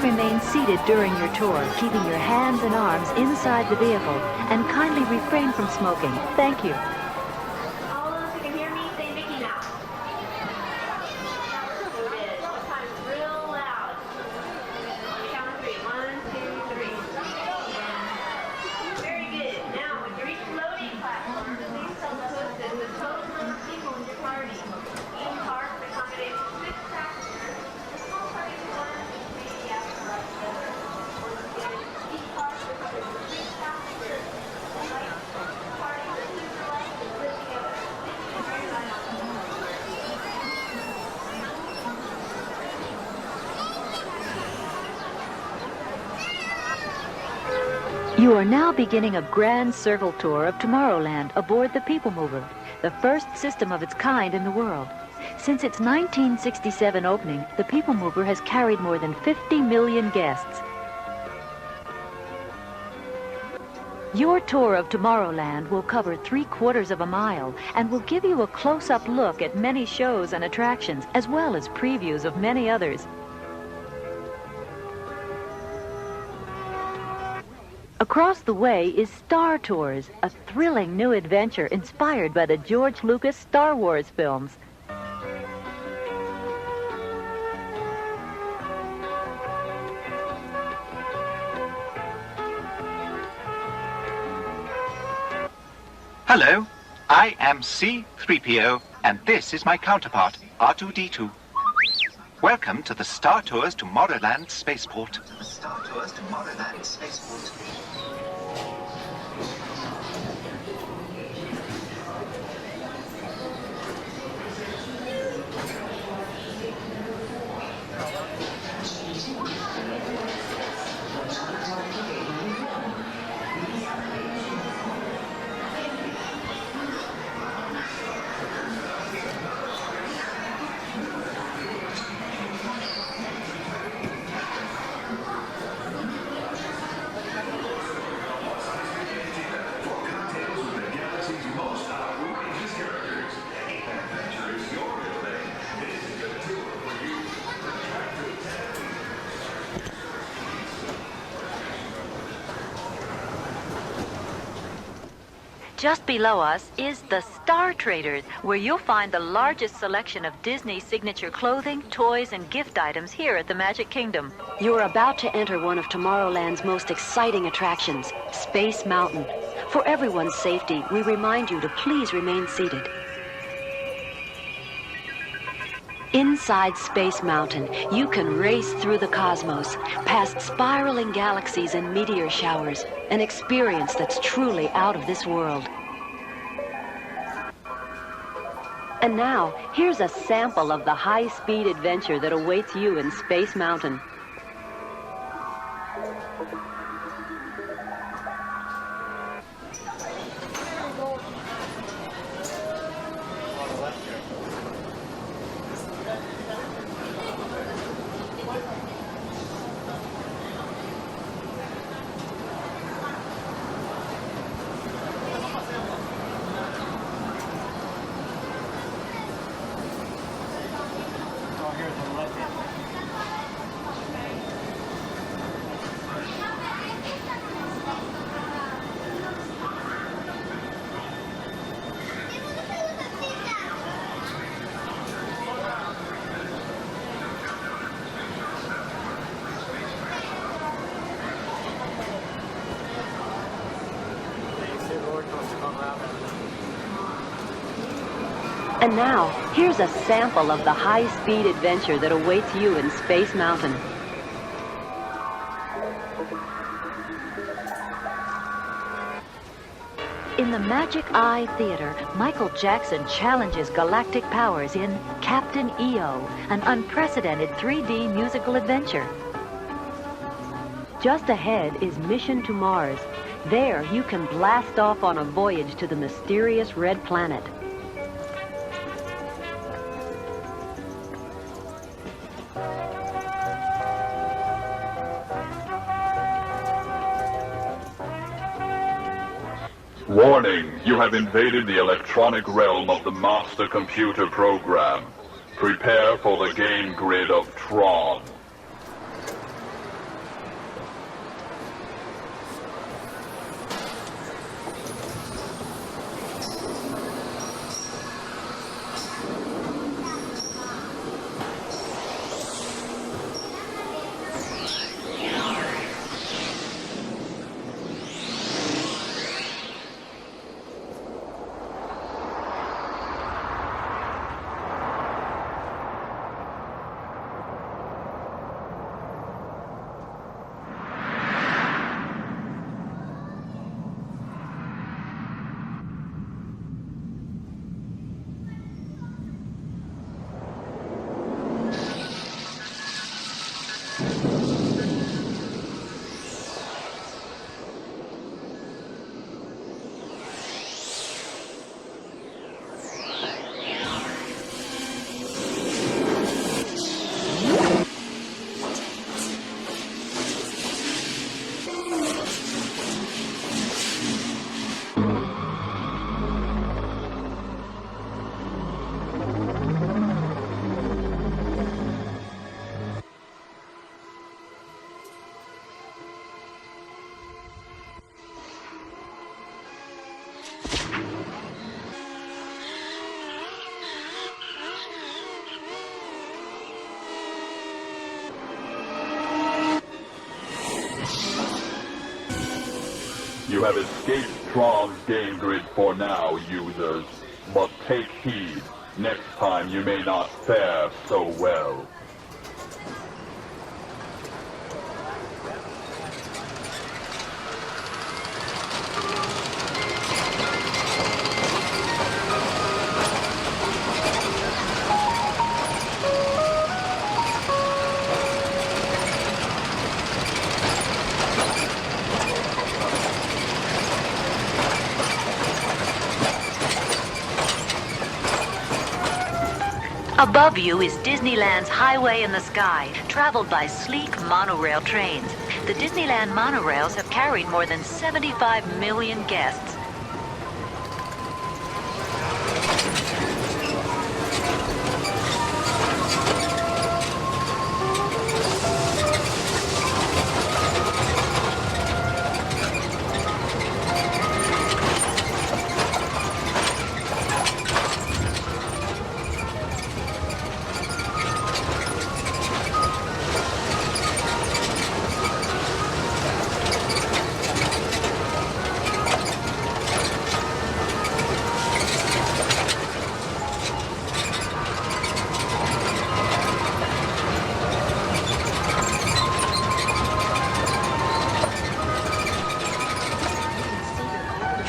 remain seated during your tour, keeping your hands and arms inside the vehicle, and kindly refrain from smoking. Thank you. All of us who can hear me, say Mickey Mouse. Real loud. On the count of 3. 1, 2, 3. Very good. Now, when you reach the loading platform, please tell the hostess the total number of people in your party. Each car can accommodate 6 passengers. The small party is 1, maybe after right together. Once again, each car can accommodate 6 passengers. Like, party is super light and live together. Thank you very much. You are now beginning a grand circle tour of Tomorrowland aboard the PeopleMover, the first system of its kind in the world. Since its 1967 opening, the PeopleMover has carried more than 50 million guests. Your tour of Tomorrowland will cover 3/4 of a mile and will give you a close-up look at many shows and attractions, as well as previews of many others. Across the way is Star Tours, a thrilling new adventure inspired by the George Lucas Star Wars films. Hello, I am C-3PO, and this is my counterpart, R2-D2. Welcome to the Star Tours Tomorrowland Spaceport. Star Tours Tomorrowland Spaceport. Just below us is the Star Traders, where you'll find the largest selection of Disney signature clothing, toys, and gift items here at the Magic Kingdom. You're about to enter one of Tomorrowland's most exciting attractions, Space Mountain. For everyone's safety, we remind you to please remain seated. Inside Space Mountain, you can race through the cosmos, past spiraling galaxies and meteor showers, an experience that's truly out of this world. And now, here's a sample of the high-speed adventure that awaits you in Space Mountain. And now, here's a sample of the high-speed adventure that awaits you in Space Mountain. In the Magic Eye Theater, Michael Jackson challenges galactic powers in Captain EO, an unprecedented 3D musical adventure. Just ahead is Mission to Mars. There, you can blast off on a voyage to the mysterious Red Planet. Warning, you have invaded the electronic realm of the master computer program. Prepare for the game grid of Tron. You have escaped Strom's game grid for now, users. But take heed. Next time you may not fare so well. Above you is Disneyland's Highway in the Sky, traveled by sleek monorail trains. The Disneyland monorails have carried more than 75 million guests.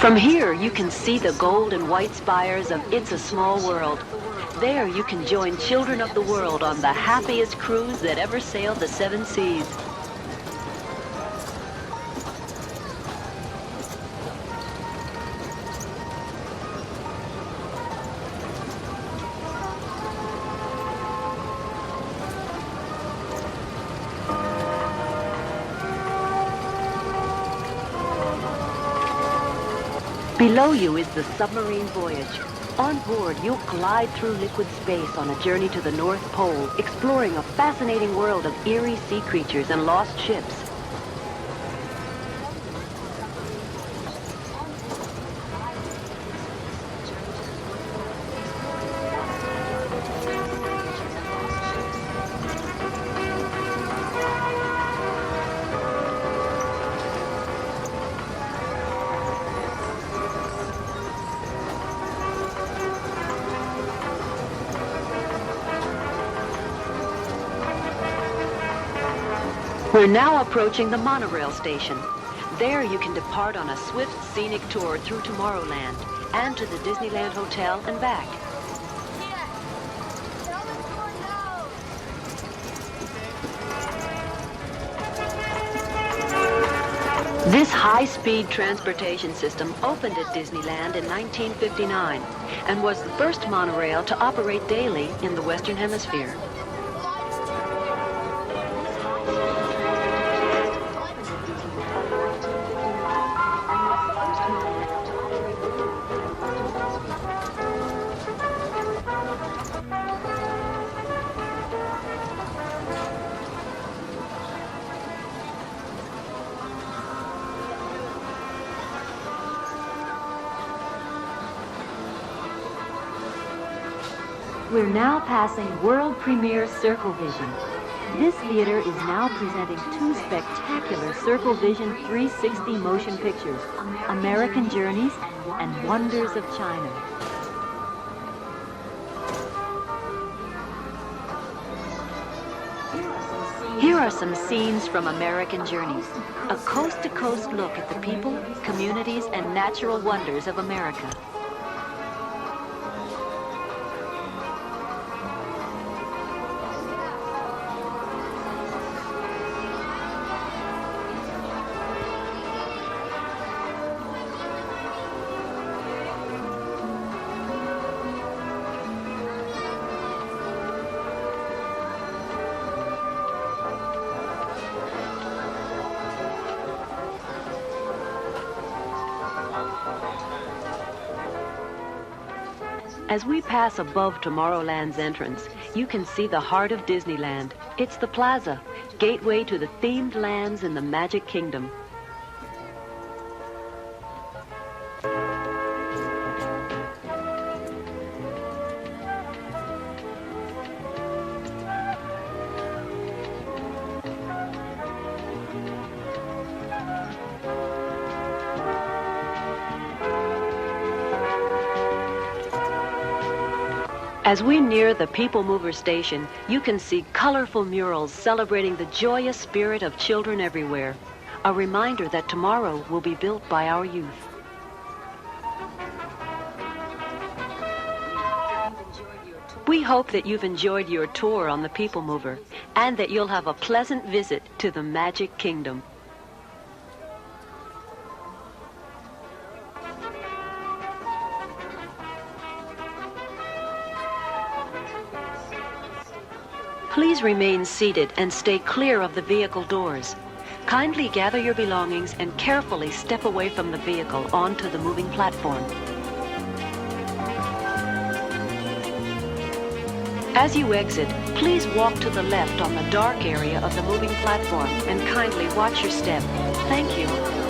From here, you can see the gold and white spires of It's a Small World. There, you can join children of the world on the happiest cruise that ever sailed the 7 seas. Below you is the submarine voyage. On board, you'll glide through liquid space on a journey to the North Pole, exploring a fascinating world of eerie sea creatures and lost ships. We're now approaching the monorail station. There you can depart on a swift, scenic tour through Tomorrowland and to the Disneyland Hotel and back. This high-speed transportation system opened at Disneyland in 1959 and was the first monorail to operate daily in the Western Hemisphere. We're now passing world premiere Circle Vision. This theater is now presenting 2 spectacular Circle Vision 360 motion pictures, American Journeys and Wonders of China. Here are some scenes from American Journeys, a coast-to-coast look at the people, communities, and natural wonders of America. As we pass above Tomorrowland's entrance, you can see the heart of Disneyland. It's the plaza, gateway to the themed lands in the Magic Kingdom. As we near the People Mover station, you can see colorful murals celebrating the joyous spirit of children everywhere. A reminder that tomorrow will be built by our youth. We hope that you've enjoyed your tour on the People Mover and that you'll have a pleasant visit to the Magic Kingdom. Please remain seated and stay clear of the vehicle doors. Kindly gather your belongings and carefully step away from the vehicle onto the moving platform. As you exit, please walk to the left on the dark area of the moving platform and kindly watch your step. Thank you.